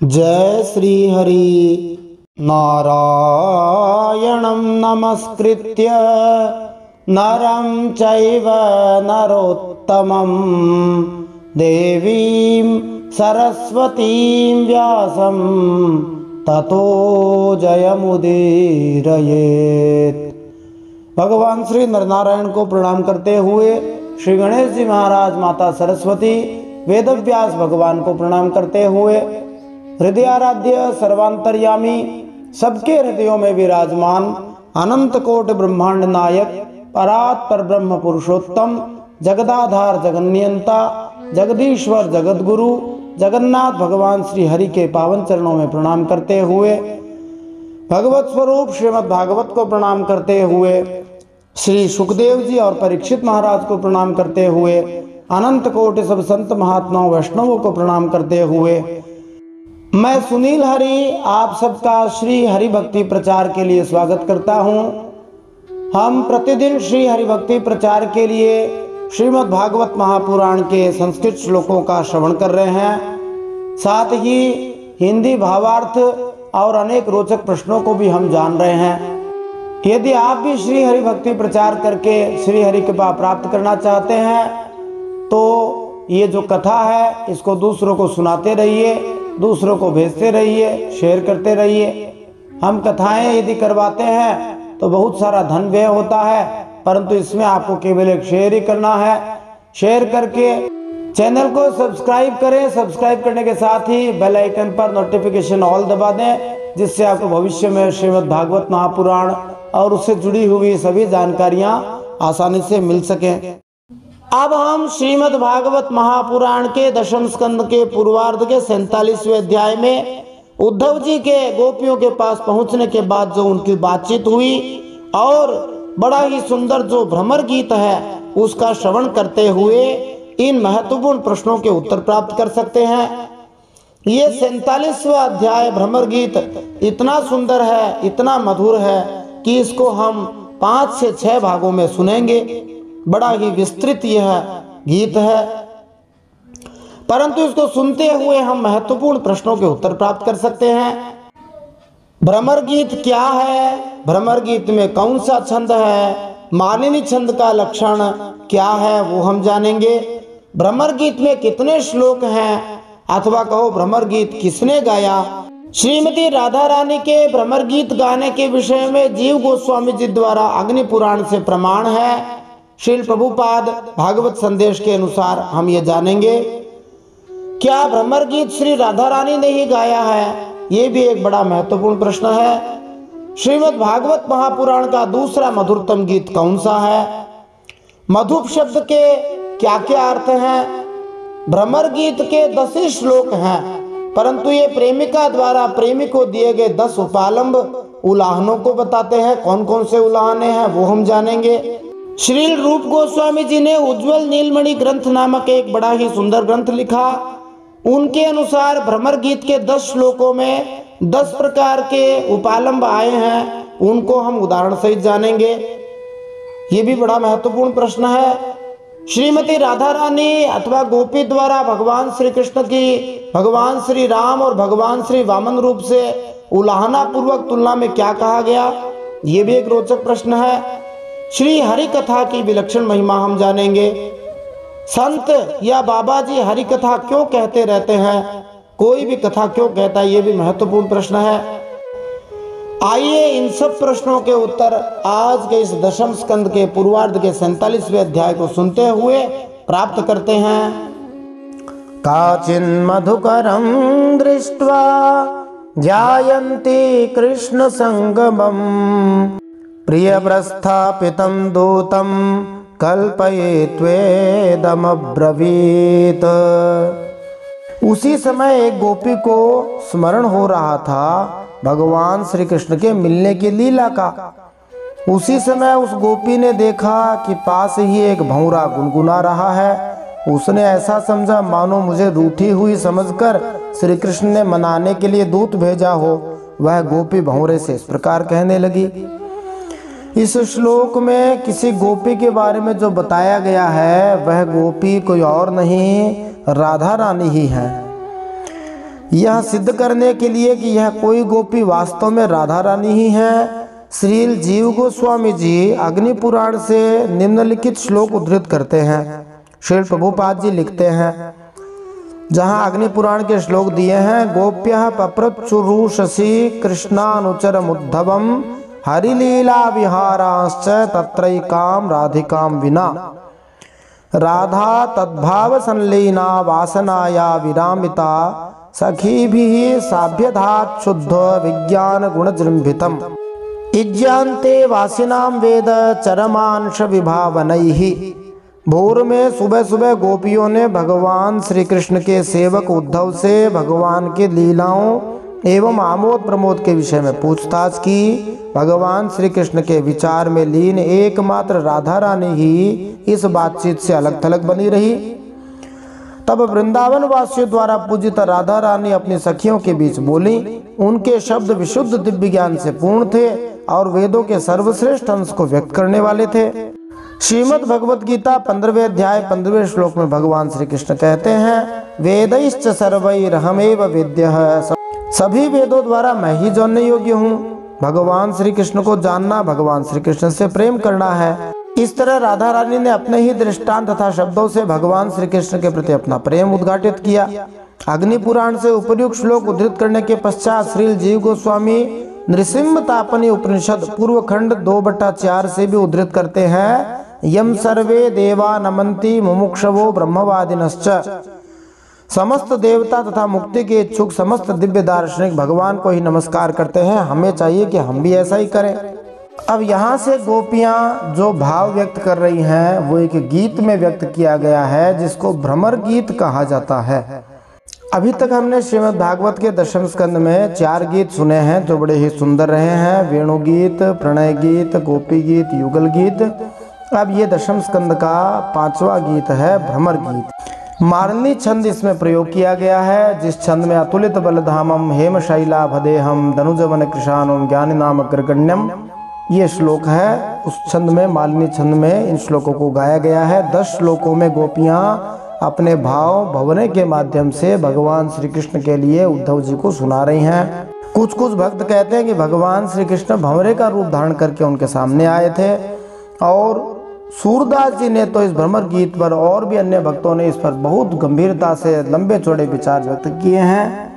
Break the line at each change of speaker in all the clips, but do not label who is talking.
जय श्री हरि। नारायणं नमस्कृत्य नरं चैव नरोत्तमं देवीं सरस्वतीं व्यासं ततो जयमुदीरयेत्। भगवान श्री नरनारायण को प्रणाम करते हुए श्री गणेश जी महाराज, माता सरस्वती, वेदव्यास भगवान को प्रणाम करते हुए हृदयाराध्य सर्वांतर्यामी, सबके हृदयों में विराजमान अनंत कोटि ब्रह्मांड नायक परात्पर ब्रह्म पुरुषोत्तम जगदाधार जगन्नियंता जगदीश्वर जगदगुरु जगन्नाथ भगवान श्री हरि के पावन चरणों में प्रणाम करते हुए, भगवत स्वरूप श्रीमद् भागवत को प्रणाम करते हुए, श्री सुखदेव जी और परीक्षित महाराज को प्रणाम करते हुए, अनंत कोटि सब संत महात्माओं वैष्णवों को प्रणाम करते हुए, मैं सुनील हरि आप सबका श्री हरि भक्ति प्रचार के लिए स्वागत करता हूं। हम प्रतिदिन श्री हरि भक्ति प्रचार के लिए श्रीमद् भागवत महापुराण के संस्कृत श्लोकों का श्रवण कर रहे हैं, साथ ही हिंदी भावार्थ और अनेक रोचक प्रश्नों को भी हम जान रहे हैं। यदि आप भी श्री हरि भक्ति प्रचार करके श्री हरि कृपा प्राप्त करना चाहते हैं तो ये जो कथा है इसको दूसरों को सुनाते रहिए, दूसरों को भेजते रहिए, शेयर करते रहिए। हम कथाएं यदि करवाते हैं तो बहुत सारा धन व्यय होता है, परंतु इसमें आपको केवल एक शेयर ही करना है। शेयर करके चैनल को सब्सक्राइब करें। सब्सक्राइब करने के साथ ही बेल आइकन पर नोटिफिकेशन ऑल दबा दें, जिससे आपको भविष्य में श्रीमद् भागवत महापुराण और उससे जुड़ी हुई सभी जानकारियां आसानी से मिल सकें। अब हम श्रीमद् भागवत महापुराण के दशम स्कंद के पूर्वार्ध के 47वें अध्याय में उद्धव जी के गोपियों के पास पहुंचने के बाद जो उनकी बातचीत हुई और बड़ा ही सुंदर जो भ्रमर गीत है उसका श्रवण करते हुए इन महत्वपूर्ण प्रश्नों के उत्तर प्राप्त कर सकते हैं। ये 47वां अध्याय भ्रमर गीत इतना सुंदर है, इतना मधुर है कि इसको हम 5 से 6 भागों में सुनेंगे। बड़ा ही विस्तृत यह गीत है, परंतु इसको सुनते हुए हम महत्वपूर्ण प्रश्नों के उत्तर प्राप्त कर सकते हैं। भ्रमर गीत क्या है, भ्रमर गीत में कौन सा छंद है, मालिनी छंद का लक्षण क्या है वो हम जानेंगे। भ्रमर गीत में कितने श्लोक हैं, अथवा कहो भ्रमर गीत किसने गाया। श्रीमती राधा रानी के भ्रमर गीत गाने के विषय में जीव गोस्वामी जी द्वारा अग्नि पुराण से प्रमाण है। श्रील प्रभुपाद भागवत संदेश के अनुसार हम ये जानेंगे। क्या भ्रमर गीत श्री राधा रानी ने ही गाया है, ये भी एक बड़ा महत्वपूर्ण प्रश्न है। श्रीमद् भागवत महापुराण का दूसरा मधुरतम गीत कौन सा है, मधुप शब्द के क्या क्या अर्थ हैं। भ्रमर गीत के 10 ही श्लोक हैं, परंतु ये प्रेमिका द्वारा प्रेमी को दिए गए 10 उपालंब उलाहनों को बताते हैं। कौन कौन से उलाहने हैं वो हम जानेंगे। श्रील रूप गोस्वामी जी ने उज्ज्वल नीलमणि ग्रंथ नामक एक बड़ा ही सुंदर ग्रंथ लिखा। उनके अनुसार भ्रमर गीत के 10 श्लोकों में 10 प्रकार के उपालंब आए हैं, उनको हम उदाहरण सहित जानेंगे। ये भी बड़ा महत्वपूर्ण प्रश्न है। श्रीमती राधा रानी अथवा गोपी द्वारा भगवान श्री कृष्ण की भगवान श्री राम और भगवान श्री वामन रूप से उलाहना पूर्वक तुलना में क्या कहा गया, ये भी एक रोचक प्रश्न है। श्री हरि कथा की विलक्षण महिमा हम जानेंगे। संत या बाबा जी हरि कथा क्यों कहते रहते हैं, कोई भी कथा क्यों कहता है, ये भी महत्वपूर्ण प्रश्न है। आइए इन सब प्रश्नों के उत्तर आज के इस दशम स्कंद के पूर्वार्ध के 47वें अध्याय को सुनते हुए प्राप्त करते हैं। काचिन् मधुकरं दृष्ट्वा ध्यायन्ति कृष्ण संगमम् प्रिय प्रस्थापितं दूतं कल्पयित्वेदमब्रवीत्। उसी समय एक गोपी को स्मरण हो रहा था भगवान श्री कृष्ण के मिलने की लीला का। उसी समय उस गोपी ने देखा कि पास ही एक भंवरा गुनगुना रहा है। उसने ऐसा समझा मानो मुझे रूठी हुई समझकर श्री कृष्ण ने मनाने के लिए दूत भेजा हो। वह गोपी भंवरे से इस प्रकार कहने लगी। इस श्लोक में किसी गोपी के बारे में जो बताया गया है वह गोपी कोई और नहीं राधा रानी ही है। यह सिद्ध करने के लिए कि यह कोई गोपी वास्तव में राधा रानी ही है, श्रील जीव गोस्वामी जी अग्नि पुराण से निम्नलिखित श्लोक उद्धृत करते हैं। श्रील प्रभुपाद जी लिखते हैं, जहाँ अग्नि पुराण के श्लोक दिए हैं, गोप्यः पप्रचुरुषसि कृष्णानुचरमुद्धवम् हरिलीला विहाराश्च तत्रैकां राधिकां विना राधा तद्भाव संलीना वासनाया विरामिता सखीभिः साभ्यधात् शुद्ध विज्ञान गुणजृंभितम् इज्यांते वासिनां वेद चरमांश विभावनैः। भोर में सुबह सुबह गोपियों ने भगवान श्री कृष्ण के सेवक उद्धव से भगवान के लीलाओं एवं आमोद प्रमोद के विषय में पूछताछ की। भगवान श्री कृष्ण के विचार में लीन एकमात्र राधा रानी ही इस बातचीत से अलग थलग बनी रही। तब वृंदावन वासियों द्वारा पूजित राधा रानी अपनी सखियों के बीच बोली। उनके शब्द विशुद्ध दिव्य ज्ञान से पूर्ण थे और वेदों के सर्वश्रेष्ठ अंश को व्यक्त करने वाले थे। श्रीमद् भगवत गीता 15वें अध्याय 15वें श्लोक में भगवान श्री कृष्ण कहते हैं, वेदैश्च सर्वैरहमेव वेद्यः, सभी वेदों द्वारा मैं ही जानने योग्य हूँ। भगवान श्री कृष्ण को जानना भगवान श्री कृष्ण से प्रेम करना है। इस तरह राधा रानी ने अपने ही दृष्टांत तथा शब्दों से भगवान श्री कृष्ण के प्रति अपना प्रेम उद्घाटित किया। अग्नि पुराण से उपर्युक्त श्लोक उद्धृत करने के पश्चात श्रील जीव गोस्वामी नृसिंह तापनी उपनिषद पूर्व खंड 2/4 से भी उद्धृत करते हैं, यम सर्वे देवा नमन्ति मुमुक्षवो ब्रह्मवादिनश्च। समस्त देवता तथा मुक्ति के इच्छुक समस्त दिव्य दार्शनिक भगवान को ही नमस्कार करते हैं। हमें चाहिए कि हम भी ऐसा ही करें। अब यहाँ से गोपियाँ जो भाव व्यक्त कर रही हैं वो एक गीत में व्यक्त किया गया है, जिसको भ्रमर गीत कहा जाता है। अभी तक हमने श्रीमद् भागवत के 10वें स्कंद में 4 गीत सुने हैं जो बड़े ही सुंदर रहे हैं, वेणु गीत, प्रणय गीत, गोपी गीत, युगल गीत। अब ये 10वें स्कंद का 5वां गीत है भ्रमर गीत। मारणी छंद इसमें प्रयोग किया गया है, जिस छंद में अतुलित बलधामम हेम शैला भदेहम धनुजवन कृशानम ज्ञानी नाम अग्रगण्यम ये श्लोक है। उस छंद में मालिनी छंद में इन श्लोकों को गाया गया है। 10 श्लोकों में गोपियाँ अपने भाव भवने के माध्यम से भगवान श्री कृष्ण के लिए उद्धव जी को सुना रही हैं। कुछ भक्त कहते हैं कि भगवान श्री कृष्ण भंवरे का रूप धारण करके उनके सामने आए थे, और सूरदास जी ने तो इस भ्रमर गीत पर और भी अन्य भक्तों ने इस पर बहुत गंभीरता से लंबे चौड़े विचार व्यक्त किए हैं।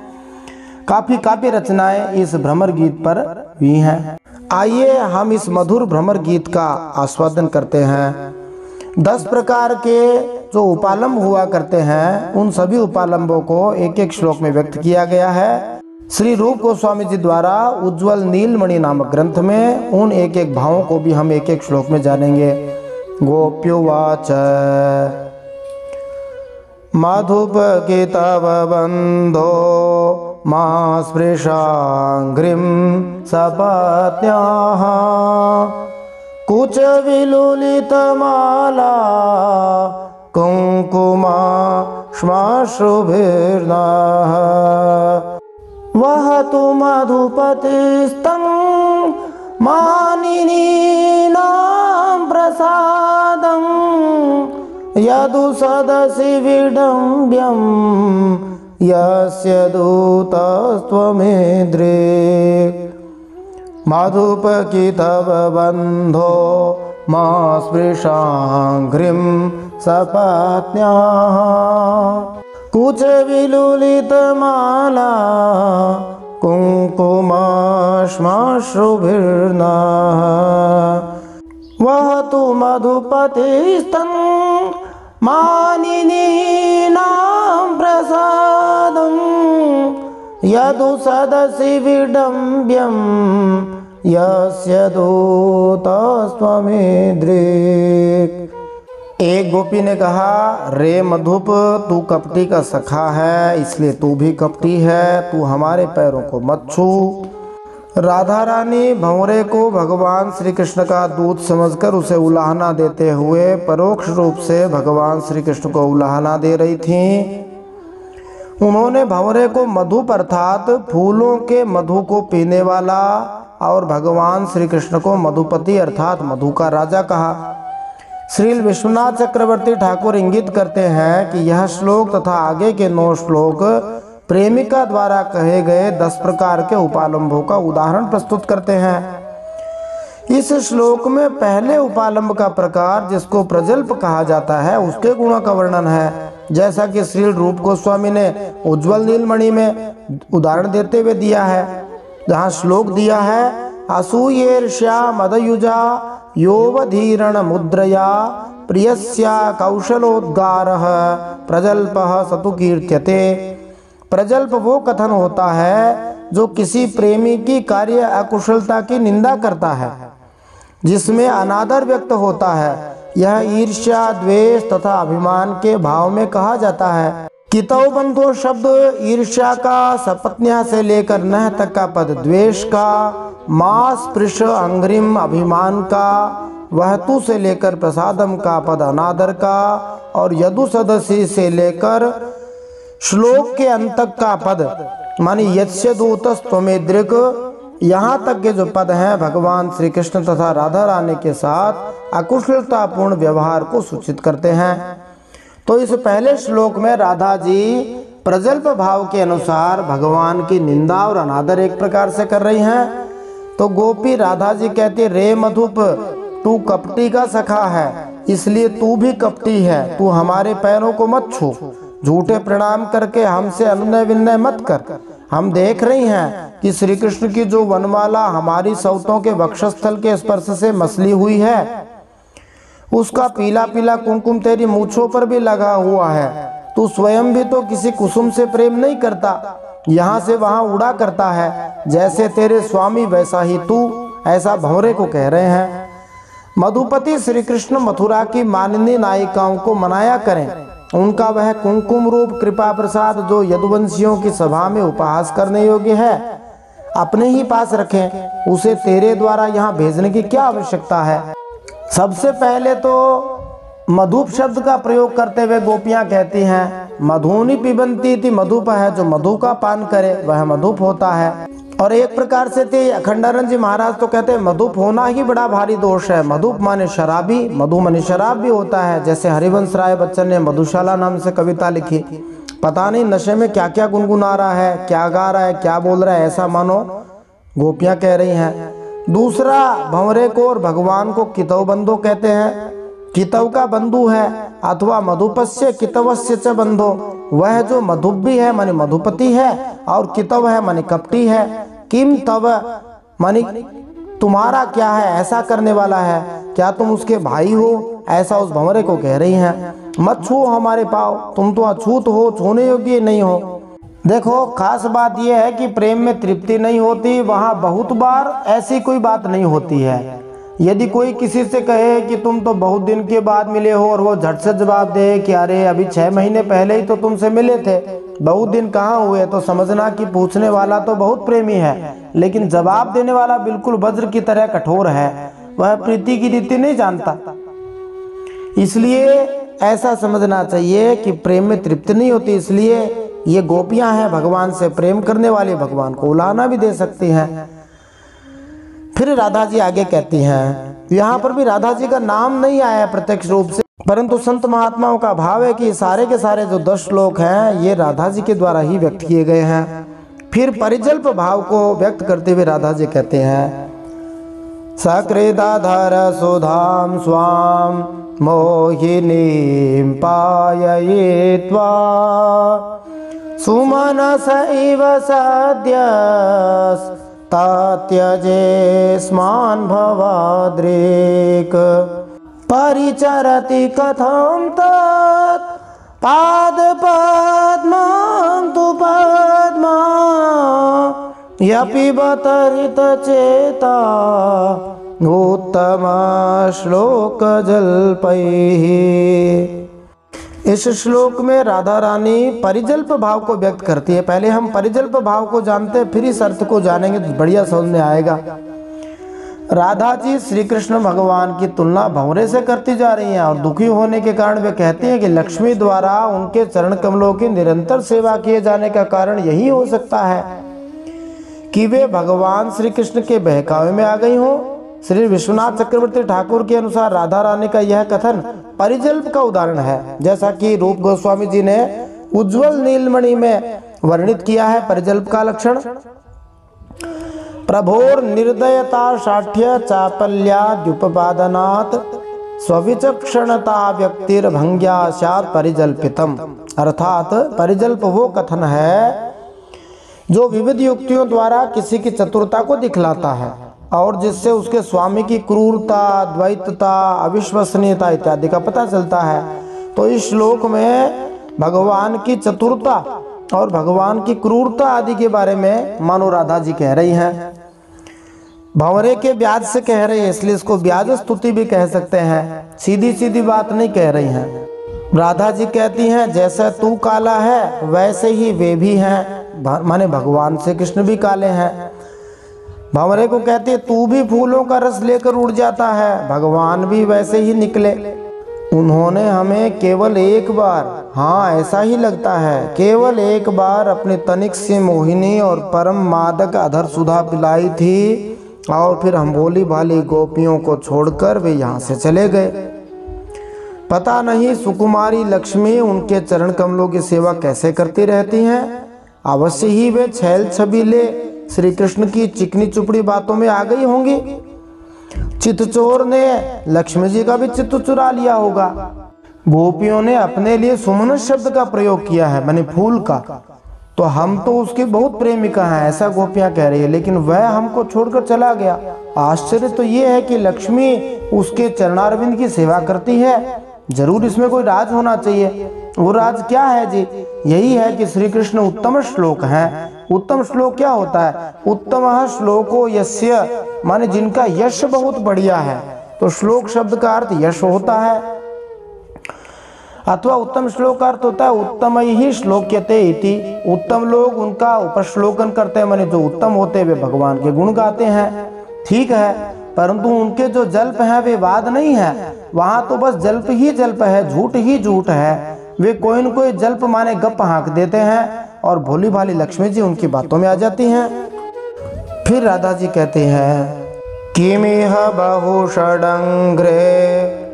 काफी रचनाएं इस भ्रमर गीत पर हुई हैं। आइए हम इस मधुर भ्रमर गीत का आस्वादन करते हैं। 10 प्रकार के जो उपालंब हुआ करते हैं उन सभी उपालंबों को एक एक श्लोक में व्यक्त किया गया है। श्री रूप गोस्वामी जी द्वारा उज्ज्वल नीलमणि नामक ग्रंथ में उन एक एक भावों को भी हम एक एक श्लोक में जानेंगे। गोप्युवाच मधुपगीतव बंधो मा स्पृशांघ्रिं सपत्न्याः कुचविलुलितमाला कुंकुमा श्मश्रुभिर्नः वहतु मधुपतिस्तं मानिनीनां प्रसादं यदु सदसि विडम्ब्यं यस्य दूतस्त्वमेद्रे मधुपगीतव बंधो मा स्पृशांघ्रिं सपत्न्याः कुचविलुलितमाला कुंकुमा श्मश्रुभिर्नः वहतु मधुपतिस्तं मानिनीनां प्रसादं यदु सदसि विडम्ब्यं यस्य दूतस्त्वमेद्रिक्। एक गोपी ने कहा, रे मधुप, तू कपटी का सखा है, इसलिए तू भी कपटी है, तू हमारे पैरों को मत छू। राधा रानी भंवरे को भगवान श्री कृष्ण का दूत समझकर उसे उलाहना देते हुए परोक्ष रूप से भगवान श्री कृष्ण को उलाहना दे रही थीं। उन्होंने भंवरे को मधुप अर्थात फूलों के मधु को पीने वाला और भगवान श्री कृष्ण को मधुपति अर्थात मधु का राजा कहा। श्रील विश्वनाथ चक्रवर्ती ठाकुर इंगित करते हैं कि यह श्लोक तथा आगे के 9 श्लोक प्रेमिका द्वारा कहे गए 10 प्रकार के उपालंबों का उदाहरण प्रस्तुत करते हैं। इस श्लोक में पहले उपालंब का प्रकार, जिसको प्रजल्प कहा जाता है, उसके गुणों का वर्णन है, जैसा कि श्री रूप गोस्वामी ने उज्ज्वल नीलमणि में उदाहरण देते हुए दिया है, जहाँ श्लोक दिया है, असूयेर्ष्या मदयुजा योवधीरण मुद्रया प्रियस्या कौशलोद्गारः प्रजल्पः सतु कीर्त्यते। प्रजल्प वो कथन होता है जो किसी प्रेमी की कार्य अकुशलता की निंदा करता है, जिसमें अनादर व्यक्त होता है। यह ईर्ष्या, द्वेष तथा अभिमान के भाव में कहा जाता है। कितव बंधो शब्द ईर्ष्या का सपत्न्या से लेकर नह तक का पद द्वेष का, मास पृष अंग्रिम अभिमान का, वहतु से लेकर प्रसादम का पद अनादर का, और यदु सदसी से लेकर श्लोक के अंत तक का पद मानी यस्य दूतस्त्वमेदृक्, यहाँ तक के जो पद हैं भगवान श्री कृष्ण तथा राधा रानी के साथ अकुशलतापूर्ण व्यवहार को सूचित करते हैं। तो इस पहले श्लोक में राधा जी प्रजल्प भाव के अनुसार भगवान की निंदा और अनादर एक प्रकार से कर रही हैं। तो गोपी राधा जी कहती, रे मधुप, तू कपटी का सखा है, इसलिए तू भी कपटी है, तू हमारे पैरों को मत छू, झूठे प्रणाम करके हमसे अनुनय विनय मत कर। हम देख रही हैं कि श्री कृष्ण की जो वनमाला हमारी सौतों के वक्षस्थल के स्पर्श से मसली हुई है, उसका पीला पीला कुमकुम तेरी मूछों पर भी लगा हुआ है। तू स्वयं भी तो किसी कुसुम से प्रेम नहीं करता, यहाँ से वहाँ उड़ा करता है, जैसे तेरे स्वामी वैसा ही तू, ऐसा भंवरे को कह रहे हैं। मधुपति श्री कृष्ण मथुरा की माननीय नायिकाओं को मनाया करें, उनका वह कुमकुम रूप कृपा प्रसाद जो यदुवंशियों की सभा में उपहास करने योग्य है, अपने ही पास रखें, उसे तेरे द्वारा यहाँ भेजने की क्या आवश्यकता है। सबसे पहले तो मधुप शब्द का प्रयोग करते हुए गोपियाँ कहती हैं, मधुनी पिबंती थी, मधुप है, जो मधु का पान करे वह मधुप होता है। और एक प्रकार से थे अखंडानंद जी महाराज तो कहते हैं मधुप होना ही बड़ा भारी दोष है। मधुप माने शराबी, मधु माने शराब भी होता है। जैसे हरिवंश राय बच्चन ने मधुशाला नाम से कविता लिखी, पता नहीं नशे में क्या क्या गुनगुना रहा है, क्या गा रहा है, क्या बोल रहा है, ऐसा मानो गोपियाँ कह रही हैं। दूसरा, भंवरे को और भगवान को कितव बंधो कहते हैं। कितव का बंधु है, अथवा मधुपस्य कितवस्य च बंधो, वह जो मधुप भी है माने मधुपति है, और कितव है माने कपटी है। किम तव माने तुम्हारा क्या है, ऐसा करने वाला है, क्या तुम उसके भाई हो, ऐसा उस भंवरे को कह रही हैं। मत छुओ हमारे पाँव, तुम तो अछूत हो, छूने योग्य नहीं हो। देखो, खास बात यह है कि प्रेम में तृप्ति नहीं होती, वहाँ बहुत बार ऐसी कोई बात नहीं होती है। यदि कोई किसी से कहे कि तुम तो बहुत दिन के बाद मिले हो, और वो झट से जवाब दे कि अरे अभी 6 महीने पहले ही तो तुमसे मिले थे, बहुत दिन कहाँ हुए, तो समझना कि पूछने वाला तो बहुत प्रेमी है, लेकिन जवाब देने वाला बिल्कुल वज्र की तरह कठोर है, वह प्रीति की रीति नहीं जानता। इसलिए ऐसा समझना चाहिए कि प्रेम में तृप्ति नहीं होती। इसलिए ये गोपियां हैं, भगवान से प्रेम करने वाले, भगवान को उलाहना भी दे सकती हैं। फिर राधा जी आगे कहती हैं, यहाँ पर भी राधा जी का नाम नहीं आया प्रत्यक्ष रूप से, परंतु संत महात्माओं का भाव है कि सारे के सारे जो 10 श्लोक हैं ये राधा जी के द्वारा ही व्यक्त किए गए हैं। फिर परिजल्प भाव को व्यक्त करते हुए राधा जी कहते हैं, सकृदाधर सुधाम स्वाम मोहिनीं पाययित्वा सुमनस इव सद्यस् तात्यजे स्मान् भवाद्रेक परिचरति कथं तत् पाद पद्मं तु पद्मा यपि बतरित चेता उत्तम श्लोक जल्पैः। इस श्लोक में राधा रानी परिजल्प भाव को व्यक्त करती है। पहले हम परिजल्प भाव को जानते हैं, फिर इस अर्थ को जानेंगे तो बढ़िया समझ में आएगा। राधा जी श्री कृष्ण भगवान की तुलना भंवरे से करती जा रही हैं, और दुखी होने के कारण वे कहती हैं कि लक्ष्मी द्वारा उनके चरण कमलों की निरंतर सेवा किए जाने का कारण यही हो सकता है कि वे भगवान श्री कृष्ण के बहकावे में आ गई हों। श्री विश्वनाथ चक्रवर्ती ठाकुर के अनुसार राधा रानी का यह कथन परिजल्प का उदाहरण है। जैसा कि रूप गोस्वामी जी ने उज्ज्वल नीलमणि में वर्णित किया है परिजल्प का लक्षण। प्रभोर निर्दयता शाठ्य चापल्याद्युपपादनात् स्विचक्षणता व्यक्तिर्भंग्या स्यात् परिजल्पितम। अर्थात परिजल्प वो कथन है जो विविध युक्तियों द्वारा किसी की चतुरता को दिखलाता है और जिससे उसके स्वामी की क्रूरता, द्वैतता, अविश्वसनीयता इत्यादि का पता चलता है। तो इस श्लोक में भगवान की चतुरता और भगवान की क्रूरता आदि के बारे में मानो राधा जी कह रही हैं। भंवरे के ब्याज से कह रही है, इसलिए इसको ब्याज स्तुति भी कह सकते हैं। सीधी सीधी बात नहीं कह रही हैं। राधा जी कहती हैं जैसा तू काला है वैसे ही वे भी हैं, माने भगवान श्री कृष्ण भी काले हैं। भंवरे को कहती है तू भी फूलों का रस लेकर उड़ जाता है, भगवान भी वैसे ही निकले। उन्होंने हमें केवल एक बार, हाँ ऐसा ही लगता है, केवल एक बार अपनी तनिक सी मोहिनी और परम मादक अधर सुधा पिलाई थी और फिर हम भोली भाली गोपियों को छोड़कर वे यहाँ से चले गए। पता नहीं सुकुमारी लक्ष्मी उनके चरण कमलों की सेवा कैसे करती रहती हैं। अवश्य ही वे छैल छबीले श्री कृष्ण की चिकनी चुपड़ी बातों में आ गई होंगी। चितचोर ने लक्ष्मी जी का भी चित्त चुरा लिया होगा। गोपियों ने अपने लिए सुमन शब्द का प्रयोग किया है, माने फूल का। तो हम तो उसकी बहुत प्रेमिका हैं, ऐसा गोपियां कह रही है, लेकिन वह हमको छोड़कर चला गया। आश्चर्य तो ये है कि लक्ष्मी उसके चरणारविंद की सेवा करती है। जरूर इसमें कोई राज होना चाहिए। वो राज क्या है जी? यही है कि श्री कृष्ण उत्तम श्लोक हैं। उत्तम श्लोक क्या होता है? उत्तम श्लोको यस्य, माने जिनका यश बहुत बढ़िया है। तो श्लोक शब्द का अर्थ यश होता है, अथवा उत्तम श्लोक का अर्थ होता है उत्तम ही श्लोक्यते इति। उत्तम लोग उनका उपश्लोकन करते हैं, माने जो उत्तम होते वे भगवान के गुण गाते हैं। ठीक है, परंतु उनके जो जल्प हैं वे वाद नहीं है। वहाँ तो बस जल्प ही जल्प है, झूठ ही झूठ है। वे कोई न कोई जल्प माने गप हाँक देते हैं और भोली भाली लक्ष्मी जी उनकी बातों में आ जाती हैं। फिर राधा जी कहते हैं किमिह बहुषडंग्रे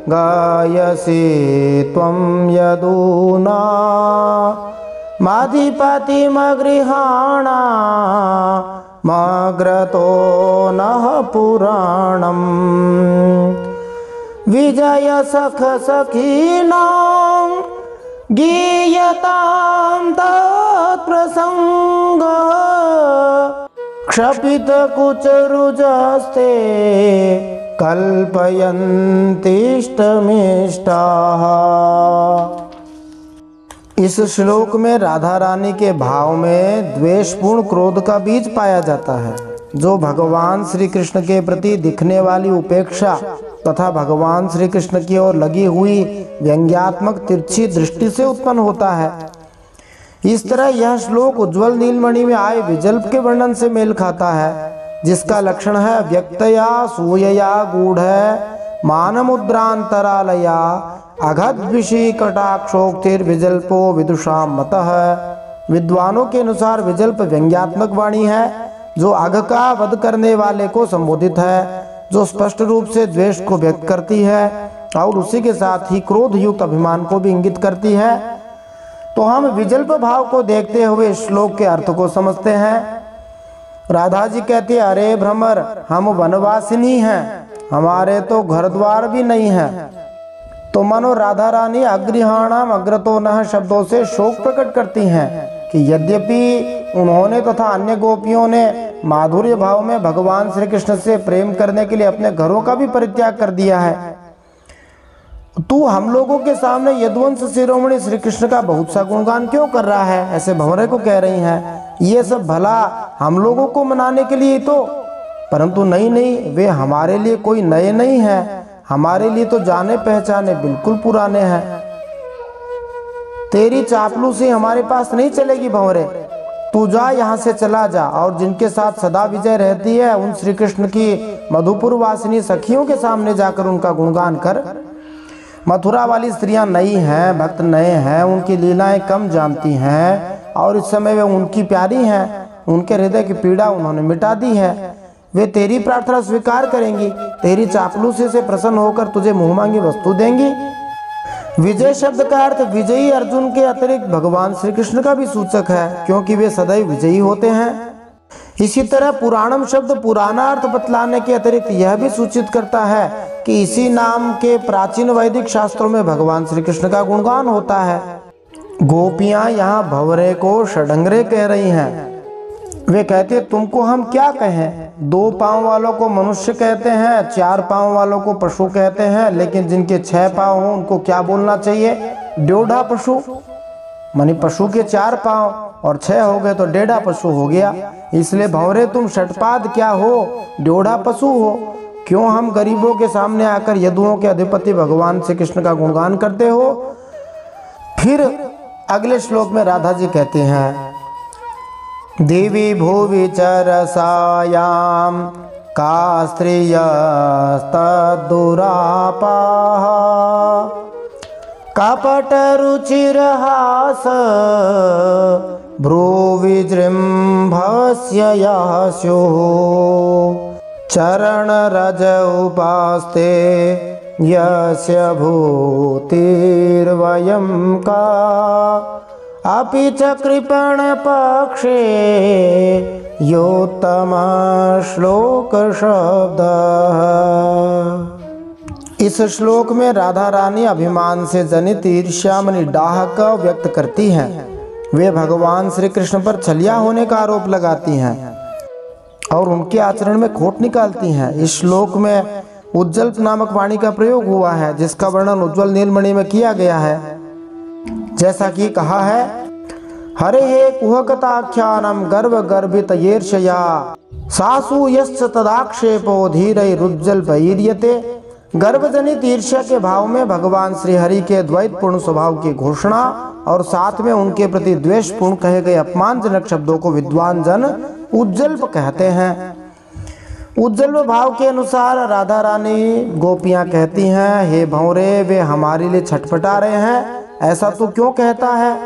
गायसी त्वं यदूना माधिपतिमगृहाणा माग्रतो नः पुराणम् विजय सख सखीनां गीयतां तत्प्रसंग क्षपित कुचरुजस्ते कल्पयन्तिष्टमिष्टाः। इस श्लोक में राधा रानी के भाव में द्वेषपूर्ण क्रोध का बीज पाया जाता है, जो भगवान श्री कृष्ण के प्रति दिखने वाली उपेक्षा तथा भगवान श्री कृष्ण की ओर लगी हुई व्यंग्यात्मक तिरछी दृष्टि से उत्पन्न होता है। इस तरह यह श्लोक उज्ज्वल नीलमणि में आए विजल्प के वर्णन से मेल खाता है, जिसका लक्षण है व्यक्तया सूयया गूढ़ मानमुद्रांतरालया अघद्विषी कटाक्षोक्तिर विजल्पो विदुषाम मतः। विद्वानों के अनुसार विजल्प व्यंग्यात्मक वाणी है, जो अघ का वध करने वाले को संबोधित है, जो स्पष्ट रूप से द्वेष को व्यक्त करती है और उसी के साथ ही क्रोध युक्त अभिमान को भी इंगित करती है। तो हम विजल्प भाव को देखते हुए श्लोक के अर्थ को समझते हैं। राधा जी कहती है अरे भ्रमर, हम वनवासिनी हैं, हमारे तो घर द्वार भी नहीं है। तो मानो राधा रानी अग्रहाणाम अग्रतो नः शब्दों से शोक प्रकट करती हैं कि यद्यपि उन्होंने तथा अन्य गोपियों ने माधुर्य भाव में भगवान श्री कृष्ण से प्रेम करने के लिए अपने घरों का भी परित्याग कर दिया है, तू हम लोगों के सामने यदुवंश शिरोमणि श्री कृष्ण का बहुत सा गुणगान क्यों कर रहा है? ऐसे भंवरे को कह रही हैं। ये सब भला हम लोगों को मनाने के लिए तो, परंतु नहीं, वे हमारे लिए कोई नए नहीं हैं, हमारे लिए तो जाने पहचाने बिल्कुल पुराने हैं। तेरी चापलूसी हमारे पास नहीं चलेगी भंवरे, तू जा, यहाँ से चला जा और जिनके साथ सदा विजय रहती है उन श्री कृष्ण की मधुपुर वासिनी सखियों के सामने जाकर उनका गुणगान कर। मथुरा वाली स्त्रियां नई हैं, भक्त नए हैं, उनकी लीलाएं कम जानती हैं और इस समय वे उनकी प्यारी हैं, उनके हृदय की पीड़ा उन्होंने मिटा दी है। वे तेरी प्रार्थना स्वीकार करेंगी, तेरी चापलूसी से प्रसन्न होकर तुझे मुँह मांगी वस्तु देंगी। विजय शब्द का अर्थ विजयी अर्जुन के अतिरिक्त भगवान श्री कृष्ण का भी सूचक है, क्योंकि वे सदैव विजयी होते हैं। इसी तरह पुराणम शब्द पुराना अर्थ बतलाने के अतिरिक्त यह भी सूचित करता है कि इसी नाम के प्राचीन वैदिक शास्त्रों में भगवान श्री कृष्ण का गुणगान होता है। गोपियां यहाँ भंवरे को षडंगरे कह रही हैं। वे कहते तुमको हम क्या कहें, 2 पांव वालों को मनुष्य कहते हैं, 4 पांव वालों को पशु कहते हैं, लेकिन जिनके 6 पांव हों उनको क्या बोलना चाहिए, ड्योढ़ा पशु। मानी पशु के 4 पांव और 6 हो गए तो डेढ़ा पशु हो गया। इसलिए भंवरे तुम षटपाद क्या हो, ड्योढ़ा पशु हो। क्यों हम गरीबों के सामने आकर यदुओं के अधिपति भगवान श्री कृष्ण का गुणगान करते हो। फिर अगले श्लोक में राधा जी कहते हैं, देवी भुवि चरसायां का स्त्रियस्तदुरापाः कपट रुचिरहास भ्रूविजृम्भस्य यः स्युः चरण रज उपास्ते यस्य भूतिर्वयं का अपि च कृपण पक्षे योत्तम श्लोक शब्दः। इस श्लोक में राधा रानी अभिमान से जनित ईर्ष्यामणि डाह का व्यक्त करती हैं। वे भगवान श्री कृष्ण पर छलिया होने का आरोप लगाती हैं और उनके आचरण में खोट निकालती हैं। इस श्लोक में उज्जल नामक वाणी का प्रयोग हुआ है, जिसका वर्णन उज्ज्वल नीलमणि में किया गया है। जैसा कि कहा है, हरे हे कुहकताख्यानम गर्भ गर्भित येर्षया सासु यश्च तदाक्षेपो धीरैरुज्जल भैर्यते। गर्भजनित ईर्ष्या के भाव में भगवान श्री हरि के द्वैत पूर्ण स्वभाव की घोषणा और साथ में उनके प्रति द्वेष पूर्ण कहे गए अपमानजनक शब्दों को विद्वान जन उज्जल्प कहते हैं। उज्जल्प भाव के अनुसार राधा रानी गोपियां कहती हैं, हे भंवरे वे हमारे लिए छटपटा रहे हैं, ऐसा तो क्यों कहता है।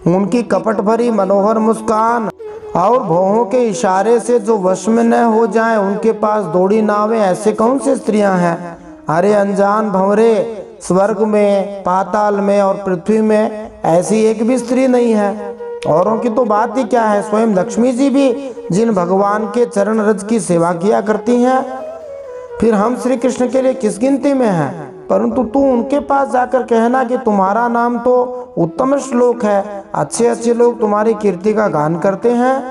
उनकी कपट भरी मनोहर मुस्कान और भौहों के इशारे से जो वश में न हो जाएं, उनके पास दौड़ी नावें ऐसे कौन से स्त्रियां हैं। अरे अनजान भंवरे, स्वर्ग में, पाताल में और पृथ्वी में ऐसी एक भी स्त्री नहीं है। औरों की तो बात ही क्या है, स्वयं लक्ष्मी जी भी जिन भगवान के चरण रज की सेवा किया करती हैं, फिर हम श्री कृष्ण के लिए किस गिनती में हैं। परंतु तू उनके पास जाकर कहना कि तुम्हारा नाम तो उत्तम श्लोक है, अच्छे अच्छे लोग तुम्हारी कीर्ति का गान करते हैं,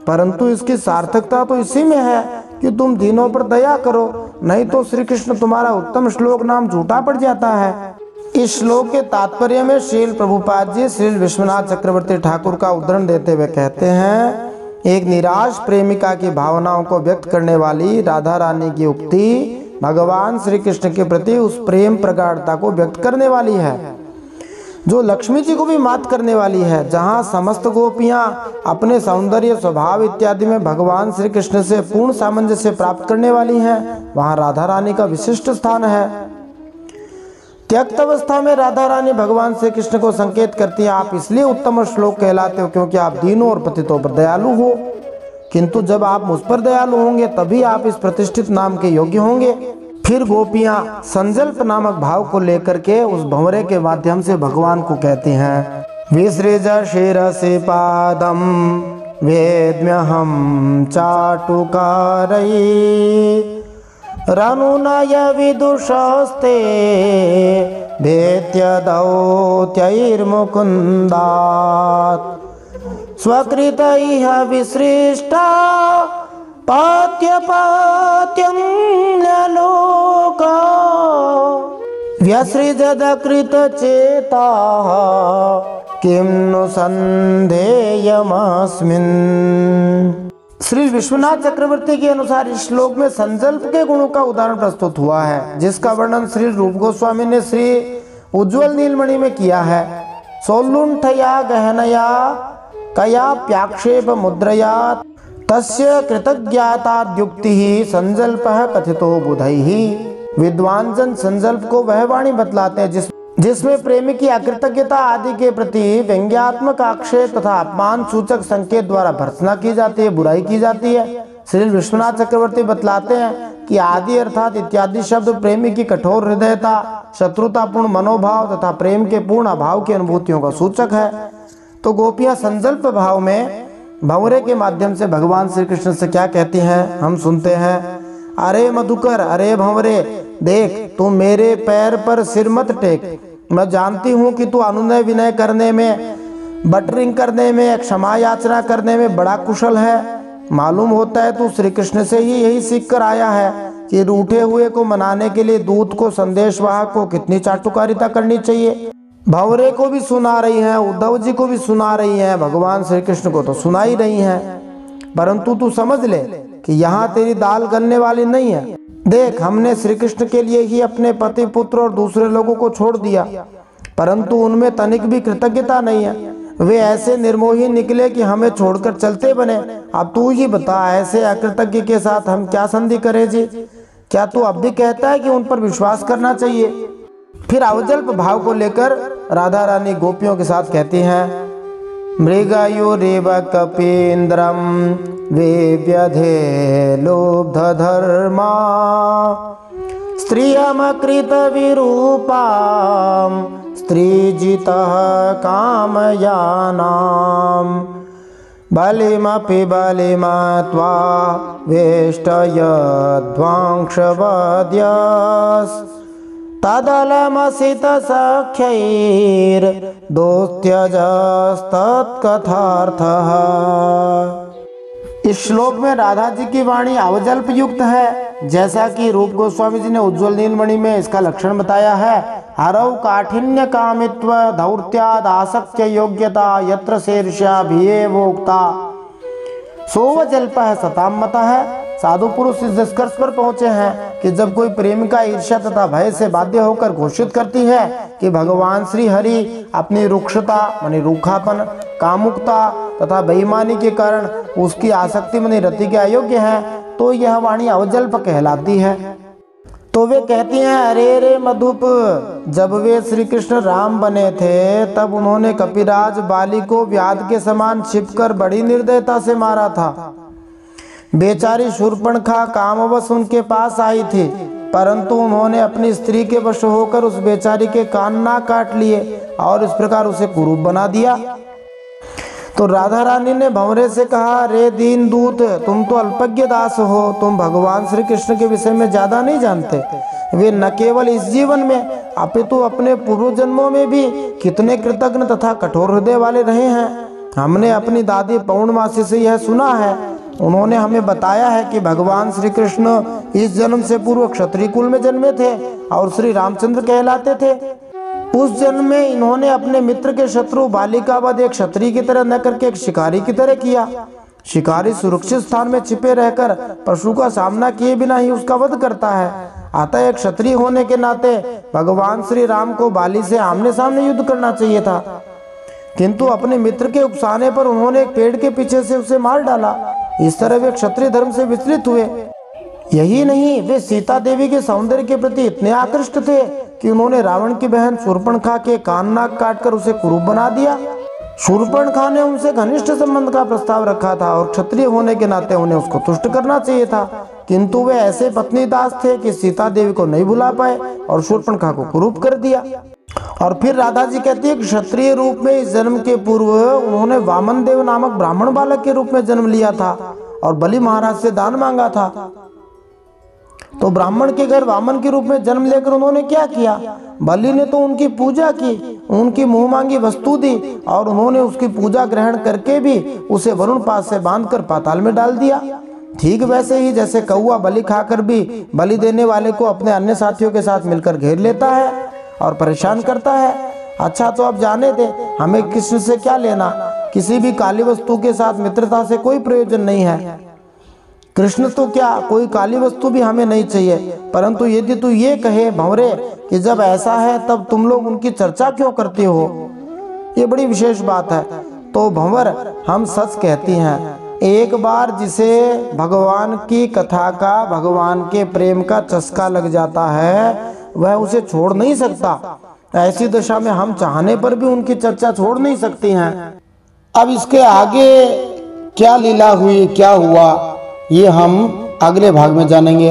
परंतु इसकी सार्थकता तो इसी में है कि तुम दीनों पर दया करो, नहीं तो श्री कृष्ण तुम्हारा उत्तम श्लोक नाम झूठा पड़ जाता है। इस श्लोक के तात्पर्य में श्रील प्रभुपाद जी श्री विश्वनाथ चक्रवर्ती ठाकुर का उदाहरण देते हुए कहते हैं, एक निराश प्रेमिका की भावनाओं को व्यक्त करने वाली राधा रानी की उक्ति भगवान श्री कृष्ण के प्रति उस प्रेम प्रगाढ़ता को व्यक्त करने वाली है जो लक्ष्मी जी को भी मात करने वाली है। जहाँ समस्त गोपियाँ अपने सौंदर्य, स्वभाव इत्यादि में भगवान श्री कृष्ण से पूर्ण सामंजस्य प्राप्त करने वाली हैं, वहाँ राधा रानी का विशिष्ट स्थान है। त्यक्त अवस्था में राधा रानी भगवान श्री कृष्ण को संकेत करती है, आप इसलिए उत्तम श्लोक कहलाते हो क्योंकि आप दीनों और पतितों पर दयालु हो, किंतु जब आप मुझ पर दयालु होंगे तभी आप इस प्रतिष्ठित नाम के योग्य होंगे। फिर गोपियां संजल्प नामक भाव को लेकर के उस भंवरे के माध्यम से भगवान को कहती हैं, विसृज शिरसि पादम वेद्म्यहं चाटुकारैः रनुनय विदुषस्ते भेत्य दौत्यैर्मुकुन्दात् स्वकृत इह विसृष्टा पात्यपात्यं न्यलोका व्यसृजदकृतचेताः किं नु सन्देयमस्मिन्। श्री विश्वनाथ चक्रवर्ती के अनुसार इस श्लोक में संजल्प के गुणों का उदाहरण प्रस्तुत हुआ है, जिसका वर्णन श्री रूप गोस्वामी ने श्री उज्ज्वल नीलमणि में किया है। सौलुंठया गहनया कया प्याक्षेप मुद्रया तस्य कृतज्ञाताद्युक्ति संजल्पः कथितो बुधैः। विद्वान जन संजल्प को वह वाणी बतलाते हैं जिसमें प्रेमी की अकृतज्ञता आदि के प्रति व्यंग्यात्मक आक्षेप तथा अपमान सूचक संकेत द्वारा भर्त्सना की जाती है, बुराई की जाती है। श्री विश्वनाथ चक्रवर्ती बतलाते हैं कि आदि अर्थात इत्यादि शब्द प्रेमी की कठोर हृदयता, शत्रुतापूर्ण मनोभाव तथा प्रेम के पूर्ण अभाव की अनुभूतियों का सूचक है। तो गोपियां संजल्प भाव में भंवरे के माध्यम से भगवान श्री कृष्ण से क्या कहती हैं, हम सुनते हैं। अरे मधुकर, अरे भंवरे, देख तू मेरे पैर पर सिर मत टेक। मैं जानती हूँ कि तू अनुनय विनय करने में, बटरिंग करने में, क्षमा याचना करने में बड़ा कुशल है। मालूम होता है तू श्री कृष्ण से ही यही सीख कर आया है कि रूठे हुए को मनाने के लिए दूत को, संदेशवाहक को कितनी चाटुकारिता करनी चाहिए। भंवरे को भी सुना रही हैं, उद्धव जी को भी सुना रही हैं, भगवान श्री कृष्ण को तो सुना ही रही हैं। परंतु तू समझ ले कि यहाँ तेरी दाल गलने वाली नहीं है। देख, हमने श्री कृष्ण के लिए ही अपने पति, पुत्र और दूसरे लोगों को छोड़ दिया, परंतु उनमें तनिक भी कृतज्ञता नहीं है। वे ऐसे निर्मोही निकले कि हमें छोड़कर चलते बने। अब तू ही बता, ऐसे अकृतज्ञ के साथ हम क्या संधि करें जी? क्या तू अब भी कहता है कि उन पर विश्वास करना चाहिए? फिर अवजल्प भाव को लेकर राधा रानी गोपियों के साथ कहती हैं, मृगयुरेव कपीन्द्रम वे व्यधे लुब्ध धर्मा स्त्रियमकृत विरूपाम स्त्रीजितः कामयानाम बलिमपि बलिमत्वा वेष्टयध्वांशवद्यस् तदलमसितसख्यैर्दोस्त्यजस्तत्कथार्थः। इस श्लोक में राधा जी की वाणी अवजल्प युक्त है, जैसा कि रूप गोस्वामी जी ने उज्ज्वल नीलमणि में इसका लक्षण बताया है। हरौ काठिन्य कामित्व धौर्त्याद आसक्त्य योग्यता यत्र शीर्ष्या भियेवोक्ता सोवजल्प है सतामता है। साधु पुरुष इस निष्कर्ष पर पहुंचे हैं कि जब कोई प्रेमिका ईर्ष्या तथा भय से बाध्य होकर घोषित करती है कि भगवान श्री हरि अपनी रुक्षता मानी रूखापन, कामुकता तथा बेईमानी के कारण उसकी आसक्ति मानी रति के अयोग्य है, तो यह वाणी अवजल्प कहलाती है। तो वे कहती हैं, अरे रे मधुप, जब वे श्री कृष्ण राम बने थे तब उन्होंने कपिराज बाली को व्याध के समान छिपकर बड़ी निर्दयता से मारा था। बेचारी शूर्पणखा कामवश उनके पास आई थी, परंतु उन्होंने अपनी स्त्री के वश होकर उस बेचारी के कान नाक काट लिए और इस प्रकार उसे कुरूप बना दिया। तो राधा रानी ने भंवरे से कहा, रे दीन दूत, तुम तो अल्पज्ञ दास हो, तुम भगवान श्री कृष्ण के विषय में ज्यादा नहीं जानते। वे न केवल इस जीवन में अपितु अपने पूर्व जन्मों में भी कितने कृतज्ञ तथा कठोर हृदय वाले रहे हैं। हमने अपनी दादी पौर्णमासी से यह सुना है, उन्होंने हमें बताया है कि भगवान श्री कृष्ण इस जन्म से पूर्व क्षत्रिय कुल में जन्मे थे और श्री रामचंद्र कहलाते थे। उस जन्म में इन्होंने अपने मित्र के शत्रु बाली का वध एक क्षत्रिय की तरह न करके एक शिकारी की तरह किया। शिकारी सुरक्षित स्थान में छिपे रहकर पशु का सामना किए बिना ही उसका वध करता है। अतः एक क्षत्रिय होने के नाते भगवान श्री राम को बाली से आमने सामने युद्ध करना चाहिए था, किंतु अपने मित्र के उकसाने पर उन्होंने एक पेड़ के पीछे से उसे मार डाला। इस तरह वे क्षत्रिय धर्म से विचलित हुए। यही नहीं, वे सीता देवी के सौंदर्य के प्रति इतने आकृष्ट थे कि उन्होंने रावण की बहन शूर्पणखा के कान नाक काटकर उसे कुरूप बना दिया। शूर्पणखा ने उनसे घनिष्ठ संबंध का प्रस्ताव रखा था और क्षत्रिय होने के नाते उन्हें उसको तुष्ट करना चाहिए था, किंतु वे ऐसे पत्नी दास थे कि सीता देवी को नहीं भुला पाए और शूर्पणखा को कुरूप कर दिया। और फिर राधा जी कहती है कि क्षत्रिय रूप में इस जन्म के पूर्व उन्होंने वामन देव नामक ब्राह्मण बालक के रूप में जन्म लिया था और बलि महाराज से दान मांगा था। तो ब्राह्मण के घर वामन के रूप में जन्म लेकर उन्होंने क्या किया? बलि ने तो उनकी पूजा की, उनकी मुंह मांगी वस्तु दी और उन्होंने उसकी पूजा ग्रहण करके भी उसे वरुण पास से बांधकर पाताल में डाल दिया। ठीक वैसे ही जैसे कौआ बलि खाकर भी बलि देने वाले को अपने अन्य साथियों के साथ मिलकर घेर लेता है और परेशान करता है। अच्छा, तो अब जाने दे, हमें कृष्ण से क्या लेना? किसी भी काली वस्तु के साथ मित्रता से कोई प्रयोजन नहीं है। कृष्ण तो क्या, कोई काली वस्तु भी हमें नहीं चाहिए। परंतु यदि तू ये कहे भंवरे कि जब ऐसा है तब तुम लोग उनकी चर्चा क्यों करते हो, ये बड़ी विशेष बात है। तो भंवर, हम सच कहती हैं, एक बार जिसे भगवान की कथा का, भगवान के प्रेम का चस्का लग जाता है वह उसे छोड़ नहीं सकता। ऐसी दशा में हम चाहने पर भी उनकी चर्चा छोड़ नहीं सकती हैं। अब इसके आगे क्या लीला हुई, क्या हुआ, ये हम अगले भाग में जानेंगे।